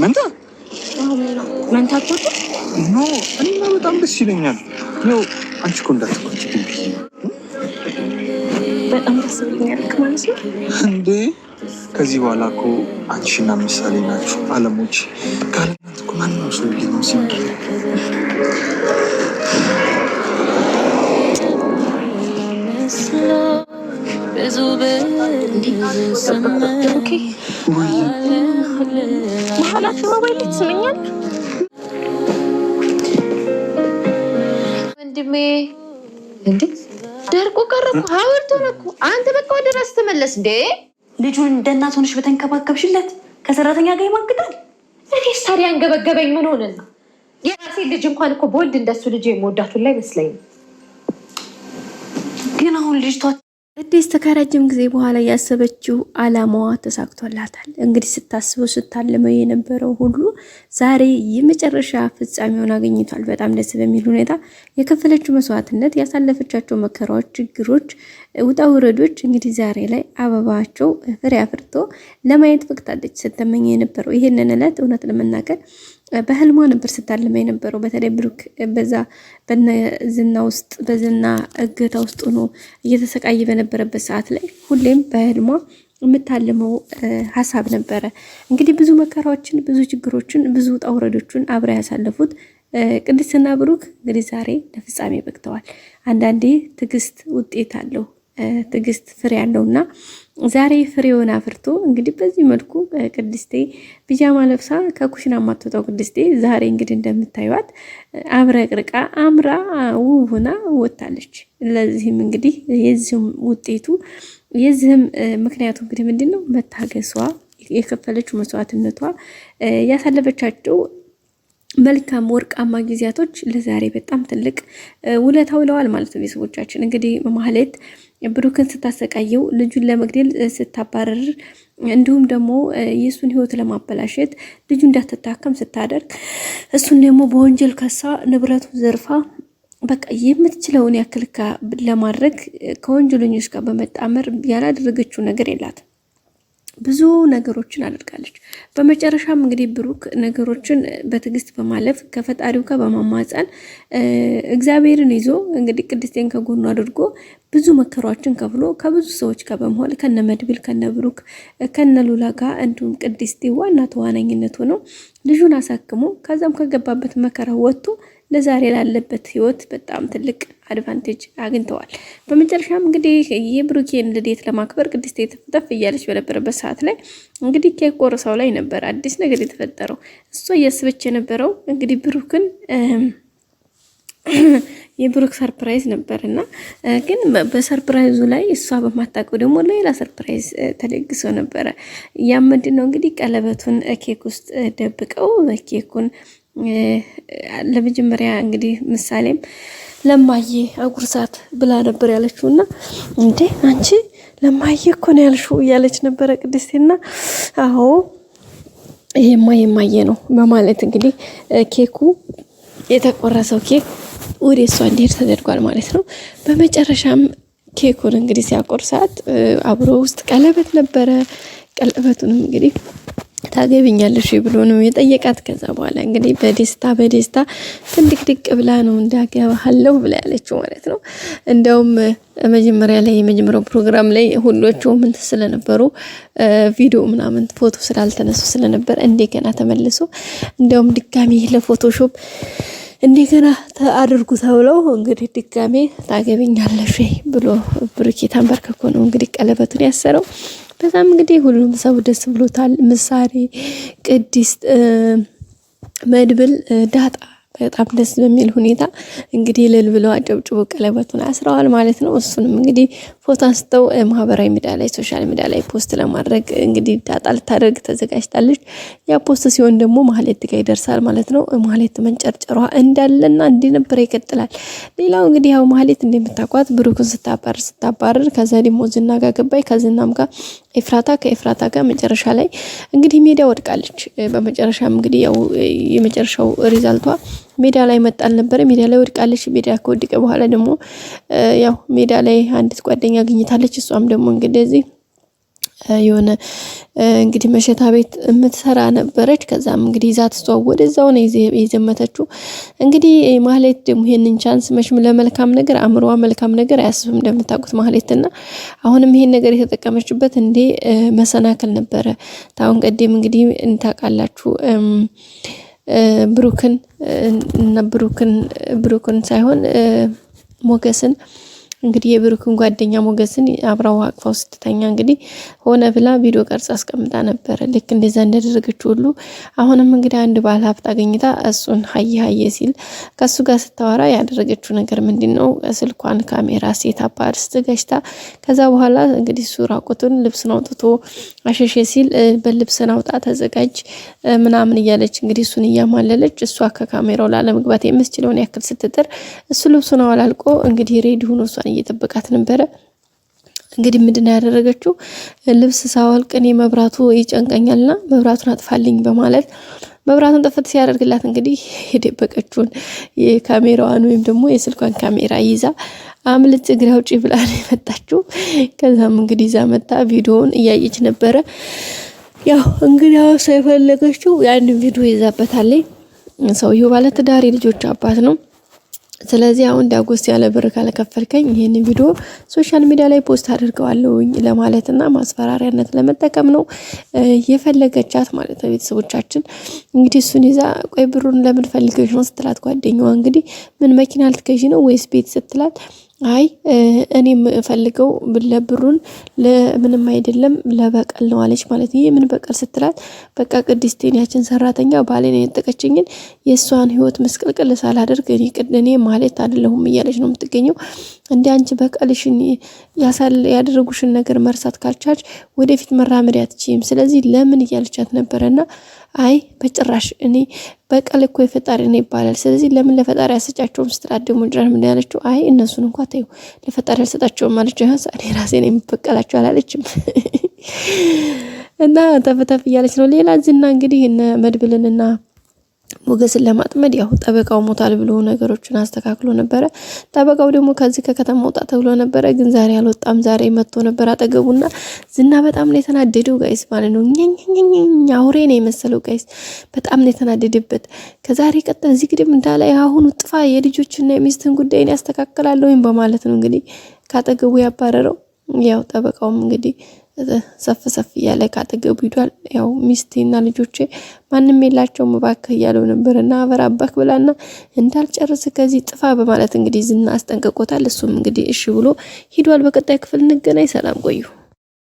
መንታ መንታቱ ኖ እኔማ በጣም ደስ ይለኛል። ነው አንቺ እኮ እንዳትቆጪ በጣም ደስ ይለኛል ማለት ነው እንዴ። ከዚህ በኋላ እኮ አንቺና ምሳሌ ናችሁ አለሞች። ካለናት እኮ ማንም ሰው የለኝም ሲምድር መሀላችሁ ሞባይል ትስመኛል ወንድሜ። እንዴ ደርቆ ቀረኩ ሀውርቶ ነኩ። አንተ በቃ ወደ ራስ ተመለስ እንዴ። ልጁን እንደ እናት ሆነሽ በተንከባከብሽለት ከሰራተኛ ጋር ይማግጣል። እኔስ ታዲያ አንገበገበኝ ምን ሆነና? የራሴ ልጅ እንኳን እኮ በወልድ እንደሱ ልጅ የምወዳቱን ላይ መስለኝም። ግን አሁን ልጅቷ ቅድስት ከረጅም ጊዜ በኋላ ያሰበችው አላማዋ ተሳክቶላታል። እንግዲህ ስታስበው ስታልመው የነበረው ሁሉ ዛሬ የመጨረሻ ፍጻሜውን አግኝቷል። በጣም ደስ በሚል ሁኔታ የከፈለችው መስዋዕትነት፣ ያሳለፈቻቸው መከራዎች፣ ችግሮች፣ ውጣ ውረዶች እንግዲህ ዛሬ ላይ አበባቸው ፍሬ አፍርቶ ለማየት በቅታለች። ስትመኝ የነበረው ይሄንን ዕለት እውነት ለመናገር በህልሟ ነበር ስታልመ የነበረው። በተለይ ብሩክ በዛ በዝና ውስጥ በዝና እገታ ውስጥ ሆኖ እየተሰቃየ በነበረበት ሰዓት ላይ ሁሌም በህልሟ የምታልመው ሀሳብ ነበረ። እንግዲህ ብዙ መከራዎችን፣ ብዙ ችግሮችን፣ ብዙ ውጣ ውረዶችን አብረ ያሳለፉት ቅድስትና ብሩክ እንግዲህ ዛሬ ለፍጻሜ በቅተዋል። አንዳንዴ ትዕግስት ውጤት አለው፣ ትዕግስት ፍሬ ያለውና ዛሬ ፍሬውን አፍርቶ እንግዲህ በዚህ መልኩ ቅድስቴ ቢጃማ ለብሳ ከኩሽና ማትወጣው ቅድስቴ ዛሬ እንግዲህ እንደምታዩት አብረቅርቃ አምራ ውብ ሆና ወጣለች። ለዚህም እንግዲህ የዚህም ውጤቱ የዚህም ምክንያቱ እንግዲህ ምንድነው? መታገሷ፣ የከፈለችው መስዋዕትነቷ፣ ያሳለፈቻቸው መልካም ወርቃማ ጊዜያቶች ለዛሬ በጣም ትልቅ ውለታ ውለዋል ማለት ነው። ቤተሰቦቻችን እንግዲህ ማህሌት ብሩክን ስታሰቃየው፣ ልጁን ለመግደል ስታባረር፣ እንዲሁም ደግሞ የእሱን ሕይወት ለማበላሸት ልጁ እንዳትታከም ስታደርግ፣ እሱን ደግሞ በወንጀል ከሳ ንብረቱን ዘርፋ በቃ የምትችለውን ያክል ለማድረግ ከወንጀለኞች ጋር በመጣመር ያላደረገችው ነገር የላትም። ብዙ ነገሮችን አድርጋለች። በመጨረሻም እንግዲህ ብሩክ ነገሮችን በትዕግስት በማለፍ ከፈጣሪው ጋር በማማፀን እግዚአብሔርን ይዞ እንግዲህ ቅድስቴን ከጎኑ አድርጎ ብዙ መከራዎችን ከፍሎ ከብዙ ሰዎች ጋር በመሆን ከነ መድብል ከነ ብሩክ ከነ ሉላ ጋር እንዲሁም ቅድስቴ ዋና ተዋናኝነት ሆነው ልጁን አሳክሞ ከዛም ከገባበት መከራ ወጥቶ ለዛሬ ላለበት ህይወት በጣም ትልቅ አድቫንቴጅ አግኝተዋል። በመጨረሻም እንግዲህ የብሩኬን ልደት ለማክበር ቅድስቴ ተፍተፍ እያለች በነበረበት ሰዓት ላይ እንግዲህ ኬክ ቆርሳው ላይ ነበር አዲስ ነገር የተፈጠረው። እሷ እያስበች የነበረው እንግዲህ ብሩክን የብሩክ ሰርፕራይዝ ነበርና ግን በሰርፕራይዙ ላይ እሷ በማታውቀው ደግሞ ሌላ ሰርፕራይዝ ተደግሶ ነበረ። ያ ምንድነው እንግዲህ ቀለበቱን ኬክ ውስጥ ደብቀው ኬኩን ለመጀመሪያ እንግዲህ ምሳሌም ለማየ አጉርሳት ብላ ነበር ያለችውና እንዴ አንቺ ለማየ እኮ ነው ያልሽው እያለች ነበረ ቅድስቴና አዎ ይሄማ የማየ ነው በማለት እንግዲህ ኬኩ የተቆረሰው ኬክ ወደ እሷ እንዲሄድ ተደርጓል ማለት ነው። በመጨረሻም ኬኩን እንግዲህ ሲያቆርሳት አብሮ ውስጥ ቀለበት ነበረ። ቀለበቱንም እንግዲህ ታገቢኛለሽ ብሎ ነው የጠየቃት። ከዛ በኋላ እንግዲህ በደስታ ፍንድቅድቅ ብላ ነው እንዳገባሃለሁ ብላ ያለችው ማለት ነው። እንደውም መጀመሪያ ላይ የመጀመሪያው ፕሮግራም ላይ ሁሎቹ ምን ስለነበሩ ቪዲዮ ምናምን ፎቶ ስላልተነሱ ስለነበር እንደገና ተመልሶ እንደውም ድጋሚ ለፎቶሾፕ እንደገና አድርጉ ተብለው እንግዲህ ድጋሚ ታገቢኛለሽ ብሎ ብሩኬ ተንበርክኮ ነው እንግዲህ ቀለበቱን ያሰረው። በጣም እንግዲህ ሁሉም ሰው ደስ ብሎታል። ምሳሌ፣ ቅድስት፣ መድብል፣ ዳጣ በጣም ደስ በሚል ሁኔታ እንግዲህ ልል ብለው አጨብጭቦ ቀለበቱን አስረዋል ማለት ነው። እሱንም እንግዲህ ፎቶ አንስተው ማህበራዊ ሚዲያ ላይ ሶሻል ሚዲያ ላይ ፖስት ለማድረግ እንግዲህ ዳጣ ልታደርግ ተዘጋጅታለች። ያ ፖስት ሲሆን ደግሞ ማህሌት ጋር ይደርሳል ማለት ነው። ማህሌት መንጨርጨሯ እንዳለና እንዲነበር ይቀጥላል። ሌላው እንግዲህ ያው ማህሌት እንደምታቋት ብሩክን ስታባረር ከዛ ደግሞ ዝና ጋር ገባይ ከዝናም ጋር ኤፍራታ ከኤፍራታ ጋር መጨረሻ ላይ እንግዲህ ሜዳ ወድቃለች። በመጨረሻም እንግዲህ ያው የመጨረሻው ሪዛልቷ ሜዳ ላይ መጣል ነበር። ሜዳ ላይ ወድቃለች። ሜዳ ከወደቀ በኋላ ደግሞ ያው ሜዳ ላይ አንዲት ጓደኛ አግኝታለች። እሷም ደግሞ እንግዲህ የሆነ እንግዲህ መሸታ ቤት የምትሰራ ነበረች። ከዛም እንግዲህ ይዛ ትስተዋው ወደዛው ነው የዘመተችው። እንግዲህ ማህሌት ደግሞ ይሄንን ቻንስ መሽም ለመልካም ነገር አእምሮዋ መልካም ነገር አያስብም እንደምታውቁት ማህሌትና አሁንም ይሄን ነገር የተጠቀመችበት እንዴ መሰናከል ነበረ። ታውን ቀደም እንግዲህ እንታቃላችሁ ብሩክን ሳይሆን ሞገስን እንግዲህ የብሩክን ጓደኛ ሞገስን አብራው አቅፋው ስትተኛ እንግዲህ ሆነ ብላ ቪዲዮ ቀርጻ አስቀምጣ ነበር። ልክ እንደዛ እንደደረገችው ሁሉ አሁንም እንግዲህ አንድ ባለ ሀብት አገኝታ እሱን ሀየ ሲል ከሱ ጋር ስታወራ ያደረገችው ነገር ምንድነው? ስልኳን ካሜራ ሴት አፓርስ ገጭታ ከዛ በኋላ እንግዲህ እሱ ራቁቱን ልብስን አውጥቶ አሸሸ ሲል በልብስን አውጣ ተዘጋጅ ምናምን እያለች እንግዲህ እሱን እያማለለች እሷ ከካሜራው ላለመግባት የምትችለውን ያክል ስትጥር እሱ ልብሱን አወላልቆ እንግዲህ ሬዲ ሆኖ እሷን እየጠበቃት ነበረ። እንግዲህ ምንድነው ያደረገችው? ልብስ ሳወልቅ እኔ መብራቱ ይጨንቀኛልና መብራቱን አጥፋልኝ በማለት መብራቱን ጥፍት ሲያደርግላት እንግዲህ የደበቀችውን የካሜራዋን ወይም ደግሞ የስልኳን ካሜራ ይዛ አምልጥ እግሬ አውጪ ብላ ነው የመጣችው። ከዛም እንግዲህ ይዛ መጣ ቪዲዮውን እያየች ነበረ። ያው እንግዲህ ሳይፈለገችው ያን ቪዲዮ ይዛበታለች። ሰውየው ባለ ትዳር ልጆች አባት ነው። ስለዚህ አሁን ዳጎስ ያለ ብር ካልከፈልከኝ ይሄን ቪዲዮ ሶሻል ሚዲያ ላይ ፖስት አድርገዋለሁኝ ለማለትና ማስፈራሪያነት ለመጠቀም ነው የፈለገቻት ማለት ነው። ቤተሰቦቻችን እንግዲህ እሱን ይዛ ቆይ ብሩን ለምን ፈልገሽ ነው ስትላት ጓደኛዋ እንግዲህ ምን መኪና ልትገዢ ነው ወይስ ቤት ስትላት አይ እኔ የምፈልገው ለብሩን ለምንም አይደለም ለበቀል ነው አለች ማለት ነው። ምን በቀል ስትላት በቃ ቅድስቴን ያችን ሰራተኛ ባሌን የነጠቀችኝን የሷን ህይወት መስቀልቅል ሳላደርግ እኔ ማለት አይደለሁም እያለች ነው የምትገኘው። እንደ አንቺ በቀልሽን ያደረጉሽን ነገር መርሳት ካልቻልሽ ወደፊት መራመድ አትችይም። ስለዚህ ለምን እያለቻት ነበርና አይ በጭራሽ እኔ በቀል እኮ የፈጣሪ ነው ይባላል። ስለዚህ ለምን ለፈጣሪ ያሰጫቸውም ስትላት ደግሞ ጅራን ምን ያለችው አይ እነሱን እንኳን ተይው ለፈጣሪ ያሰጣቸውም ማለት ነው እኔ ራሴ ነኝ የምበቀላቸው አላለችም። እና ተፈተፍ እያለች ነው። ሌላ ዝና እንግዲህ እነ መድብልንና ሞገስን ለማጥመድ ያው ጠበቃው ሞታል ብሎ ነገሮችን አስተካክሎ ነበረ። ጠበቃው ደግሞ ከዚህ ከከተማ ወጣ ብሎ ነበረ፣ ግን ዛሬ አልወጣም። ዛሬ መጥቶ ነበር አጠገቡና ዝና በጣም ነው የተናደደው ጋይስ ማለት ነው። አውሬ ነው የመሰለው ጋይስ፣ በጣም ነው የተናደደበት። ከዛሬ ቀጥታ እዚህ ግድም እንዳለ አሁን ጥፋ የልጆችና የሚስትን ጉዳይን ያስተካክላለሁ በማለት ነው እንግዲህ ካጠገቡ ያባረረው። ያው ጠበቃውም እንግዲህ ሰፍ እያለ ካጠገቡ ሂዷል። ያው ሚስቴና ልጆቼ ማንም የላቸውም እባክህ እያለው ነበርና አበራባክ ብላና እንዳልጨርስ ከዚህ ጥፋ በማለት እንግዲህ ዝና አስጠንቅቆታል። እሱም እንግዲህ እሺ ብሎ ሂዷል። በቀጣይ ክፍል እንገናኝ። ሰላም ቆዩ።